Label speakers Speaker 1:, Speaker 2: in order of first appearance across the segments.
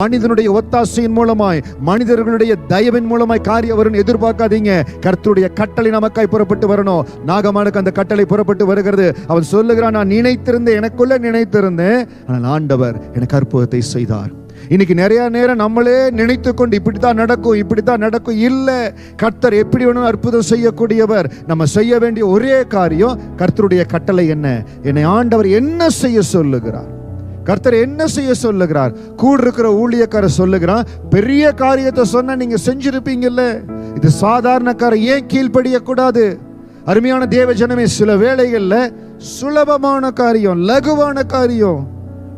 Speaker 1: மனிதனுடைய ஒத்தாசையின் மூலமாய், மனிதர்களுடைய தயவின் மூலமாய் காரியம் வரும் எதிர்பார்க்காதீங்க. கர்த்தருடைய கட்டளை நமக்காய் புறப்பட்டு வரணும். நாகமானுக்கு அந்த கட்டளை புறப்பட்டு வருகிறது. அவன் சொல்லுகிறான், நான் நினைத்திருந்தேன், எனக்குள்ள நினைத்திருந்தேன், ஆனால் ஆண்டவர் எனக்கு அற்புதத்தை செய்தார். இன்னைக்கு நிறைய நேரம் நம்மளே நினைத்து கொண்டு இப்படித்தான் நடக்கும், இப்படித்தான் நடக்கும். இல்ல, கர்த்தர் எப்படி வேணும் அற்புதம் செய்யக்கூடியவர். நம்ம செய்ய வேண்டிய ஒரே காரியம், கர்த்தருடைய கட்டளை என்ன, என்னை ஆண்டவர் என்ன செய்ய சொல்லுகிறார், கர்த்தர் என்ன செய்ய சொல்லுகிறார். கூட இருக்கிற ஊழியக்காரர் சொல்லுகிறான், பெரிய காரியத்தை சொன்ன நீங்க செஞ்சிருப்பீங்கல்ல, இது சாதாரண காரியம், ஏன் கீழ்ப்படிய கூடாது? அருமையான தேவ ஜனமே, சில வேளைகள்ல சுலபமான காரியம், லகுவான காரியம்,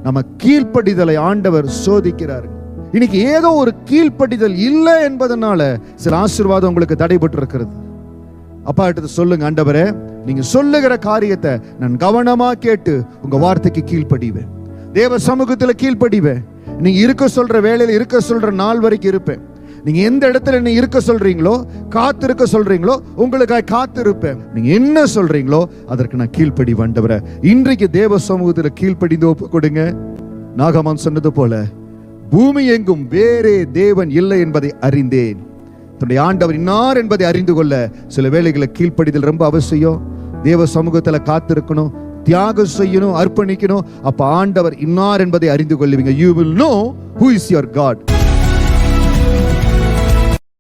Speaker 1: நம்ம கீழ்ப்படிதலை ஆண்டவர் சோதிக்கிறார். இன்னைக்கு ஏதோ ஒரு கீழ்ப்படிதல் இல்லை என்பதனால சில ஆசீர்வாதம் உங்களுக்கு தடைபட்டு இருக்கிறது. அப்பா கிட்ட சொல்லுங்க, ஆண்டவரே, நீங்க சொல்லுகிற காரியத்தை நான் கவனமா கேட்டு உங்க வார்த்தைக்கு கீழ்ப்படிவேன், தேவ சமூகத்துல கீழ்ப்படிவேன். நீங்க இருக்க சொல்ற வேலையில இருக்க சொல்ற நாள் வரைக்கும் இருப்பேன். நீங்க எந்த இடத்துல நீ இருக்க சொல்றீங்களோ, காத்திருக்க சொல்றீங்களோ, உங்களுக்காக காத்திருப்பேன். நீங்க என்ன சொல்றீங்களோ அதற்கு நான் கீழ்ப்படி. ஆண்டவரே, இன்றைக்கு தேவ சமூகத்துல கீழ்ப்படிந்து ஒப்பு கொடுங்க. நாகமான் சொன்னது போல, பூமி எங்கும் வேறே தேவன் இல்லை என்பதை அறிந்தேன். தன்னுடைய ஆண்டவர் இன்னார் என்பதை அறிந்து கொள்ள சில வேளைகளை கீழ்ப்படிதல் ரொம்ப அவசியம். தேவ சமூகத்துல காத்திருக்கணும், தியாகம் செய்யணும், அர்ப்பணிக்கணும். அப்ப ஆண்டவர் இன்னார் என்பதை அறிந்து கொள்ளுவீங்க. You will know who is your God.